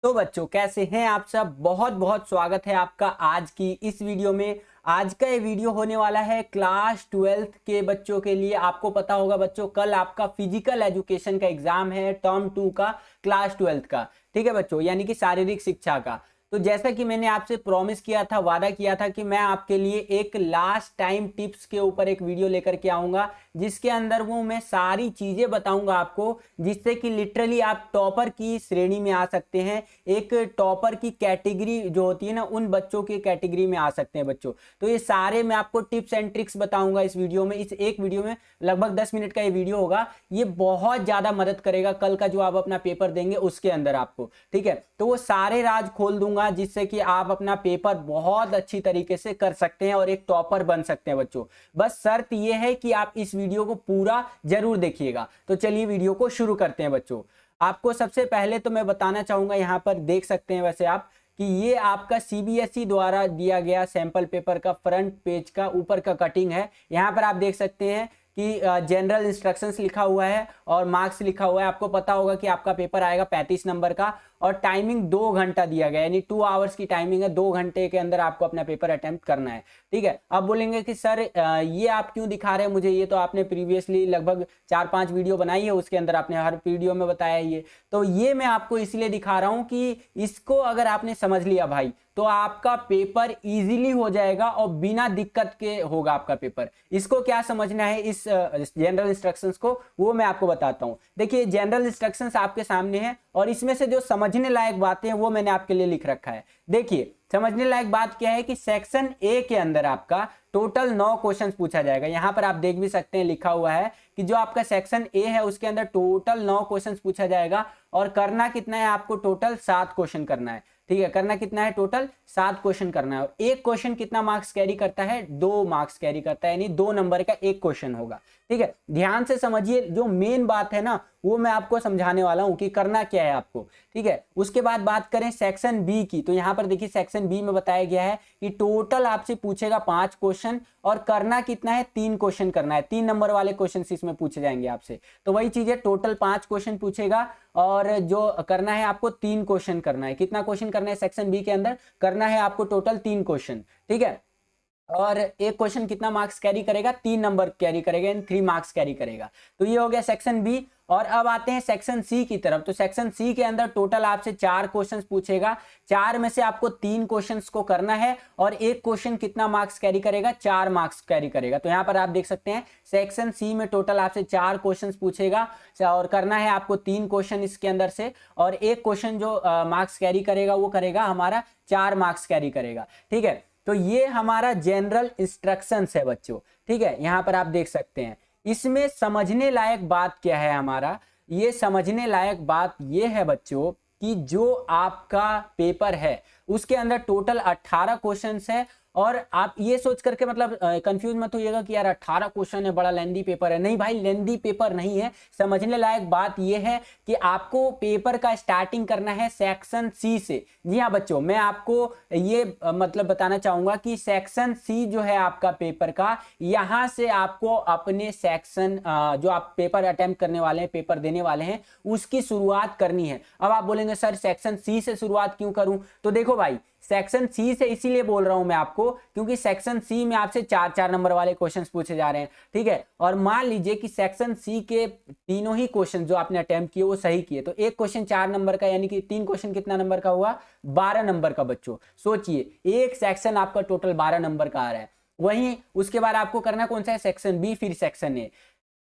तो बच्चों कैसे हैं आप सब। बहुत बहुत स्वागत है आपका आज की इस वीडियो में। आज का ये वीडियो होने वाला है क्लास 12th के बच्चों के लिए। आपको पता होगा बच्चों, कल आपका फिजिकल एजुकेशन का एग्जाम है, टर्म 2 का, क्लास 12th का। ठीक है बच्चों, यानी कि शारीरिक शिक्षा का। तो जैसा कि मैंने आपसे प्रॉमिस किया था, वादा किया था कि मैं आपके लिए एक लास्ट टाइम टिप्स के ऊपर एक वीडियो लेकर के आऊंगा, जिसके अंदर वो मैं सारी चीजें बताऊंगा आपको, जिससे कि लिटरली आप टॉपर की श्रेणी में आ सकते हैं। एक टॉपर की कैटेगरी जो होती है ना, उन बच्चों की कैटेगरी में आ सकते हैं बच्चों। तो ये सारे मैं आपको टिप्स एंड ट्रिक्स बताऊंगा इस वीडियो में। इस एक वीडियो में लगभग 10 मिनट का ये वीडियो होगा। ये बहुत ज्यादा मदद करेगा कल का जो आप अपना पेपर देंगे उसके अंदर आपको। ठीक है, तो वो सारे राज खोल दूंगा, जिससे कि आप अपना पेपर बहुत अच्छी तरीके से कर सकते हैं और एक टॉपर बन सकते हैं बच्चों। बस शर्त यह है कि आप इस वीडियो को पूरा जरूर देखिएगा। तो चलिए वीडियो को शुरू करते हैं बच्चों। आपको सबसे पहले तो मैं बताना चाहूंगा, यहां पर देख सकते हैं वैसे आप, कि ये आपका सीबीएसई द्वारा दिया गया सैंपल पेपर का फ्रंट पेज का ऊपर का कटिंग है। यहां पर आप देख सकते हैं कि जनरल इंस्ट्रक्शंस लिखा हुआ है और मार्क्स लिखा हुआ है। आपको पता होगा कि आपका पेपर आएगा 35 नंबर का और टाइमिंग 2 घंटा दिया गया है, यानी 2 आवर्स की टाइमिंग है। 2 घंटे के अंदर आपको अपना पेपर अटेम्प्ट करना है। ठीक है, अब बोलेंगे कि सर ये आप क्यों दिखा रहे हैं मुझे, ये तो आपने प्रीवियसली लगभग 4-5 वीडियो बनाई है, उसके अंदर आपने हर वीडियो में बताया ये। तो ये मैं आपको इसलिए दिखा रहा हूं कि इसको अगर आपने समझ लिया भाई, तो आपका पेपर इजीली हो जाएगा और बिना दिक्कत के होगा आपका पेपर। इसको क्या समझना है, इस जनरल इंस्ट्रक्शंस को, वो मैं आपको बताता हूं। देखिए, जनरल इंस्ट्रक्शंस आपके सामने हैं और इसमें से जो समझने लायक बातें हैं वो मैंने आपके लिए लिख रखा है। देखिए, समझने लायक बात क्या है कि सेक्शन ए के अंदर आपका टोटल 9 क्वेश्चंस पूछा जाएगा। यहां पर आप देख भी सकते हैं, लिखा हुआ है कि जो आपका सेक्शन ए है उसके अंदर टोटल 9 क्वेश्चंस पूछा जाएगा। और करना कितना है आपको, टोटल 7 क्वेश्चन करना है। ठीक है, करना कितना है, टोटल 7 क्वेश्चन करना है। और एक क्वेश्चन कितना मार्क्स कैरी करता है, 2 मार्क्स कैरी करता है, यानी 2 नंबर का एक क्वेश्चन होगा। ठीक है, ध्यान से समझिए, जो मेन बात है ना वो मैं आपको समझाने वाला हूं कि करना क्या है आपको। ठीक है, उसके बाद बात करें सेक्शन बी की, तो यहां पर देखिए सेक्शन बी में बताया गया है कि टोटल आपसे पूछेगा 5 क्वेश्चन और करना कितना है, 3 क्वेश्चन करना है। 3 नंबर वाले क्वेश्चन इसमें पूछे जाएंगे आपसे। तो वही चीज है, टोटल 5 क्वेश्चन पूछेगा और जो करना है आपको 3 क्वेश्चन करना है। कितना क्वेश्चन करना है सेक्शन बी के अंदर, करना है आपको टोटल 3 क्वेश्चन। ठीक है, और एक क्वेश्चन कितना मार्क्स कैरी करेगा, 3 नंबर कैरी करेगा, यानी 3 मार्क्स कैरी करेगा। तो ये हो गया सेक्शन बी। और अब आते हैं सेक्शन सी की तरफ। तो सेक्शन सी के अंदर टोटल आपसे 4 क्वेश्चंस पूछेगा। 4 में से आपको 3 क्वेश्चंस को करना है और एक क्वेश्चन कितना मार्क्स कैरी करेगा, 4 मार्क्स कैरी करेगा। तो यहां पर आप देख सकते हैं सेक्शन सी में टोटल आपसे 4 क्वेश्चंस पूछेगा और करना है आपको 3 क्वेश्चन इसके अंदर से। और एक क्वेश्चन जो मार्क्स कैरी करेगा वो करेगा हमारा 4 मार्क्स कैरी करेगा। ठीक है, तो ये हमारा जनरल इंस्ट्रक्शंस है बच्चों। ठीक है, यहां पर आप देख सकते हैं। इसमें समझने लायक बात क्या है हमारा, ये समझने लायक बात ये है बच्चों कि जो आपका पेपर है उसके अंदर टोटल 18 क्वेश्चंस है। और आप ये सोच करके मतलब कंफ्यूज मत होइएगा कि यार 18 क्वेश्चन है, बड़ा लेंदी पेपर है। नहीं भाई, लेंदी पेपर नहीं है। समझने लायक बात ये है कि आपको पेपर का स्टार्टिंग करना है सेक्शन सी से। जी हाँ बच्चों, मैं आपको ये मतलब बताना चाहूंगा कि सेक्शन सी जो है आपका पेपर का, यहां से आपको अपने सेक्शन जो आप पेपर अटेम्प्ट करने वाले हैं, पेपर देने वाले हैं, उसकी शुरुआत करनी है। अब आप बोलेंगे सर सेक्शन सी से शुरुआत क्यों करूं, तो देखो भाई, सेक्शन सी से इसीलिए बोल रहा हूं मैं आपको क्योंकि सेक्शन सी में आपसे 4-4 नंबर वाले क्वेश्चंस पूछे जा रहे हैं। ठीक है, और मान लीजिए कि सेक्शन सी के तीनों ही क्वेश्चन जो आपने अटेम्प्ट किए वो सही किए, तो एक क्वेश्चन 4 नंबर का, यानी कि 3 क्वेश्चन कितना नंबर का हुआ, 12 नंबर का बच्चों। सोचिए, एक सेक्शन आपका टोटल 12 नंबर का आ रहा है। वहीं उसके बाद आपको करना कौन सा है, सेक्शन बी, फिर सेक्शन ए।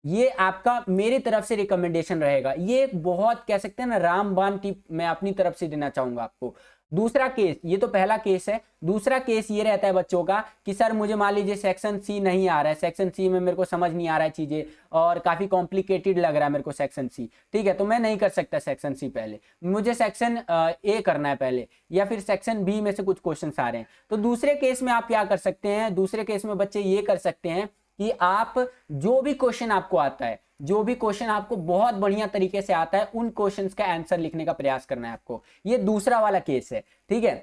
ये आपका मेरी तरफ से रिकमेंडेशन रहेगा। ये एक बहुत कह सकते हैं ना रामबाण टिप मैं अपनी तरफ से देना चाहूंगा आपको। दूसरा केस, ये तो पहला केस है। दूसरा केस ये रहता है बच्चों का कि सर मुझे मान लीजिए सेक्शन सी नहीं आ रहा है, सेक्शन सी में मेरे को समझ नहीं आ रहा है चीजें और काफी कॉम्प्लिकेटेड लग रहा है मेरे को सेक्शन सी। ठीक है, तो मैं नहीं कर सकता सेक्शन सी, पहले मुझे सेक्शन ए करना है पहले, या फिर सेक्शन बी में से कुछ क्वेश्चन आ रहे हैं। तो दूसरे केस में आप क्या कर सकते हैं, दूसरे केस में बच्चे ये कर सकते हैं कि आप जो भी क्वेश्चन आपको आता है, जो भी क्वेश्चन आपको बहुत बढ़िया तरीके से आता है, उन क्वेश्चंस का आंसर लिखने का प्रयास करना है आपको। ये दूसरा वाला केस है। ठीक है,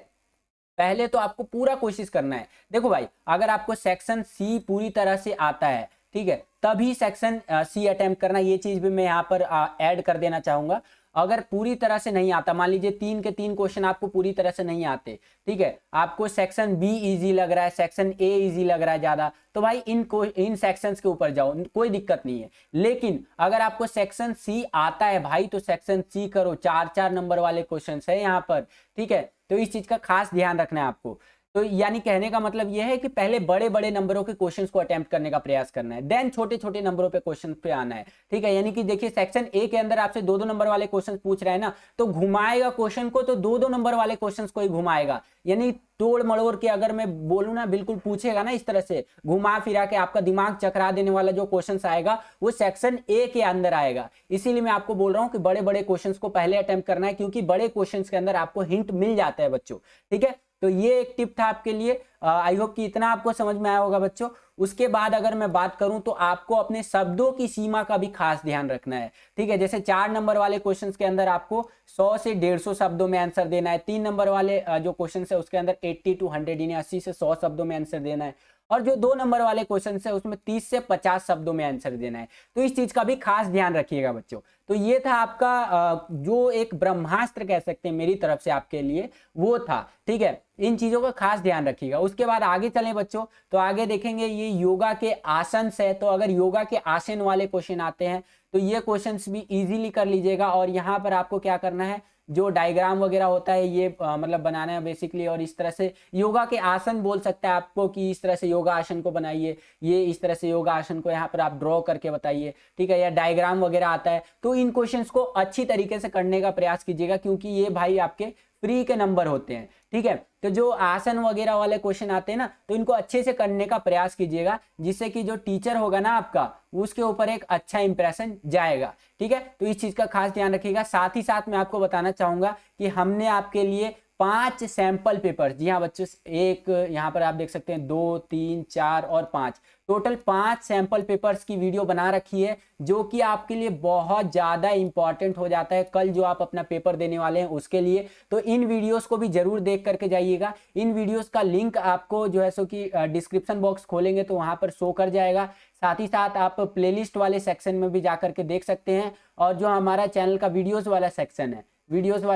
पहले तो आपको पूरा कोशिश करना है। देखो भाई, अगर आपको सेक्शन सी पूरी तरह से आता है, ठीक है, तभी सेक्शन सी अटेम्प्ट करना, ये चीज भी मैं यहाँ पर ऐड कर देना चाहूंगा। अगर पूरी तरह से नहीं आता, मान लीजिए 3 के 3 क्वेश्चन आपको पूरी तरह से नहीं आते, ठीक है, आपको सेक्शन बी इजी लग रहा है, सेक्शन ए इजी लग रहा है ज्यादा, तो भाई इन सेक्शंस के ऊपर जाओ, कोई दिक्कत नहीं है। लेकिन अगर आपको सेक्शन सी आता है भाई तो सेक्शन सी करो, 4-4 नंबर वाले क्वेश्चन है यहाँ पर, ठीक है। तो इस चीज का खास ध्यान रखना है आपको। तो यानी कहने का मतलब यह है कि पहले बड़े बड़े नंबरों के क्वेश्चंस को अटेम्प्ट करने का प्रयास करना है, देन छोटे छोटे नंबरों पे क्वेश्चन पे आना है, ठीक है। यानी कि देखिए सेक्शन ए के अंदर आपसे 2-2 नंबर वाले क्वेश्चन पूछ रहे हैं ना, तो घुमाएगा क्वेश्चन को तो 2-2 नंबर वाले क्वेश्चन को ही घुमाएगा, यानी तोड़ मड़ोड़ के अगर मैं बोलूं ना, बिल्कुल पूछेगा ना इस तरह से घुमा फिरा के, आपका दिमाग चकरा देने वाला जो क्वेश्चन आएगा वो सेक्शन ए के अंदर आएगा। इसीलिए मैं आपको बोल रहा हूं कि बड़े बड़े क्वेश्चंस को पहले अटेम्प्ट करना है, क्योंकि बड़े क्वेश्चंस के अंदर आपको हिंट मिल जाता है बच्चों, ठीक है। तो ये एक टिप था आपके लिए, आई होप कि इतना आपको समझ में आया होगा बच्चों। उसके बाद अगर मैं बात करूं तो आपको अपने शब्दों की सीमा का भी खास ध्यान रखना है, ठीक है। जैसे 4 नंबर वाले क्वेश्चंस के अंदर आपको 100 से 150 शब्दों में आंसर देना है, 3 नंबर वाले जो क्वेश्चन है उसके अंदर 80 to 100 यानी 80 से 100 शब्दों में आंसर देना है, और जो 2 नंबर वाले क्वेश्चन है उसमें 30 से 50 शब्दों में आंसर देना है। तो इस चीज का भी खास ध्यान रखिएगा बच्चों। तो ये था आपका जो एक ब्रह्मास्त्र कह सकते हैं मेरी तरफ से आपके लिए, वो था, ठीक है। इन चीजों का खास ध्यान रखिएगा। उसके बाद आगे चलें बच्चों, तो आगे देखेंगे ये योगा के आसन है। तो अगर योगा के आसन वाले क्वेश्चन आते हैं तो ये क्वेश्चंस भी इजीली कर लीजिएगा, और यहाँ पर आपको क्या करना है, जो डायग्राम वगैरह होता है ये मतलब बनाना है बेसिकली, और इस तरह से योगा के आसन बोल सकता है आपको कि इस तरह से योगा आसन को बनाइए, ये इस तरह से योगा आसन को यहाँ पर आप ड्रॉ करके बताइए, ठीक है, या डायग्राम वगैरह आता है। तो इन क्वेश्चंस को अच्छी तरीके से करने का प्रयास कीजिएगा, क्योंकि ये भाई आपके फ्री के नंबर होते हैं, ठीक है। तो जो आसन वगैरह वाले क्वेश्चन आते हैं ना, तो इनको अच्छे से करने का प्रयास कीजिएगा, जिससे कि जो टीचर होगा ना आपका, उसके ऊपर एक अच्छा इंप्रेशन जाएगा, ठीक है। तो इस चीज का खास ध्यान रखिएगा। साथ ही साथ मैं आपको बताना चाहूंगा कि हमने आपके लिए 5 सैंपल पेपर, जी हाँ बच्चों, एक यहाँ पर आप देख सकते हैं 2, 3, 4 और 5, टोटल 5 सैंपल पेपर्स की वीडियो बना रखी है, जो कि आपके लिए बहुत ज्यादा इंपॉर्टेंट हो जाता है कल जो आप अपना पेपर देने वाले हैं उसके लिए। तो इन वीडियोस को भी जरूर देख करके जाइएगा। इन वीडियोस का लिंक आपको जो है सो कि डिस्क्रिप्शन बॉक्स खोलेंगे तो वहां पर शो कर जाएगा। साथ ही साथ आप प्लेलिस्ट वाले सेक्शन में भी जाकर के देख सकते हैं, और जो हमारा चैनल का वीडियोस वाला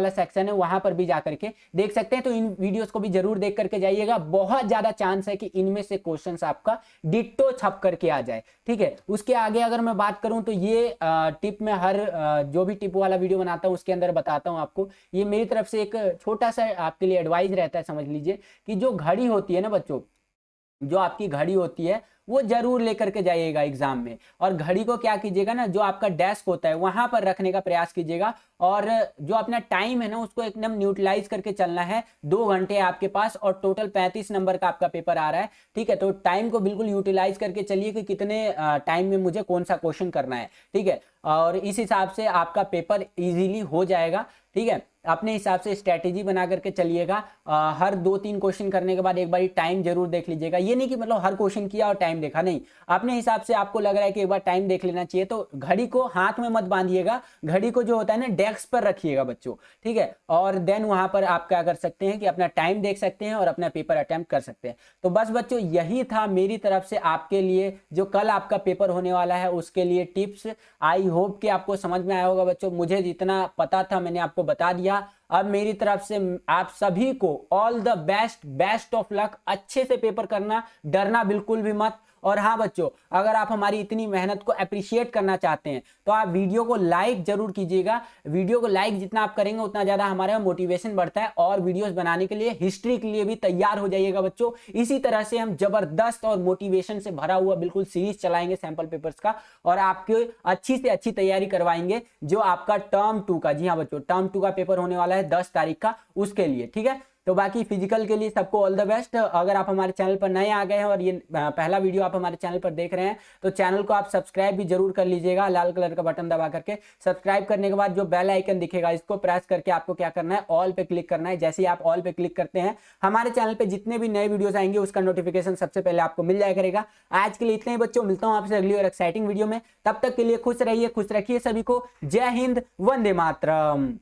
सेक्शन है वहां पर भी जाकर के देख सकते हैं। तो इन वीडियोस को भी जरूर देख करके जाइएगा। बहुत ज्यादा चांस है कि इनमें से क्वेश्चंस आपका डिट्टो छप करके आ जाए, ठीक है। उसके आगे अगर मैं बात करूं तो ये टिप में हर जो भी टिप वाला वीडियो बनाता हूं उसके अंदर बताता हूं आपको। ये मेरी तरफ से एक छोटा सा आपके लिए एडवाइस रहता है, समझ लीजिए कि जो घड़ी होती है ना बच्चों, जो आपकी घड़ी होती है वो जरूर लेकर के जाइएगा एग्जाम में, और घड़ी को क्या कीजिएगा ना, जो आपका डेस्क होता है वहां पर रखने का प्रयास कीजिएगा, और जो अपना टाइम है ना उसको एकदम न्यूट्रलाइज करके चलना है। 2 घंटे आपके पास और टोटल 35 नंबर का आपका पेपर आ रहा है, ठीक है। तो टाइम को बिल्कुल यूटिलाइज करके चलिए कि कितने टाइम में मुझे कौन सा क्वेश्चन करना है, ठीक है, और इस हिसाब से आपका पेपर इजीली हो जाएगा, ठीक है। अपने हिसाब से स्ट्रैटेजी बना करके चलिएगा। हर 2-3 क्वेश्चन करने के बाद एक बार टाइम जरूर देख लीजिएगा। ये नहीं कि मतलब हर क्वेश्चन किया और टाइम देखा, नहीं, अपने हिसाब से आपको लग रहा है कि एक बार टाइम देख लेना चाहिए तो घड़ी को हाथ में मत बांधिएगा, घड़ी को जो होता है ना डेस्क पर रखिएगा बच्चों, ठीक है। और देन वहां पर आप क्या कर सकते हैं कि अपना टाइम देख सकते हैं और अपना पेपर अटेम्प्ट कर सकते हैं। तो बस बच्चों यही था मेरी तरफ से आपके लिए, जो कल आपका पेपर होने वाला है उसके लिए टिप्स। आई होप कि आपको समझ में आया होगा बच्चों। मुझे जितना पता था मैंने आपको बता दिया। अब मेरी तरफ से आप सभी को all the best of luck. अच्छे से पेपर करना, डरना बिल्कुल भी मत। और हाँ बच्चों, अगर आप हमारी इतनी मेहनत को अप्रिशिएट करना चाहते हैं तो आप वीडियो को लाइक जरूर कीजिएगा। वीडियो को लाइक जितना आप करेंगे उतना ज्यादा हमारा मोटिवेशन बढ़ता है, और वीडियोस बनाने के लिए, हिस्ट्री के लिए भी तैयार हो जाइएगा बच्चों। इसी तरह से हम जबरदस्त और मोटिवेशन से भरा हुआ बिल्कुल सीरीज चलाएंगे सैंपल पेपर्स का, और आपके अच्छी से अच्छी तैयारी करवाएंगे जो आपका टर्म 2 का, जी हाँ बच्चों, टर्म 2 का पेपर होने वाला है 10 तारीख का, उसके लिए, ठीक है। तो बाकी फिजिकल के लिए सबको ऑल द बेस्ट। अगर आप हमारे चैनल पर नए आ गए हैं और ये पहला वीडियो आप हमारे चैनल पर देख रहे हैं तो चैनल को आप सब्सक्राइब भी जरूर कर लीजिएगा, लाल कलर का बटन दबा करके। सब्सक्राइब करने के बाद जो बेल आइकन दिखेगा इसको प्रेस करके आपको क्या करना है, ऑल पे क्लिक करना है। जैसे ही आप ऑल पे क्लिक करते हैं हमारे चैनल पे जितने भी नए वीडियोस आएंगे उसका नोटिफिकेशन सबसे पहले आपको मिल जाया करेगा। आज के लिए इतने ही बच्चों, मिलता हूं आपसे अगली और एक्साइटिंग वीडियो में। तब तक के लिए खुश रहिए, खुश रखिए सभी को। जय हिंद, वंदे मातरम।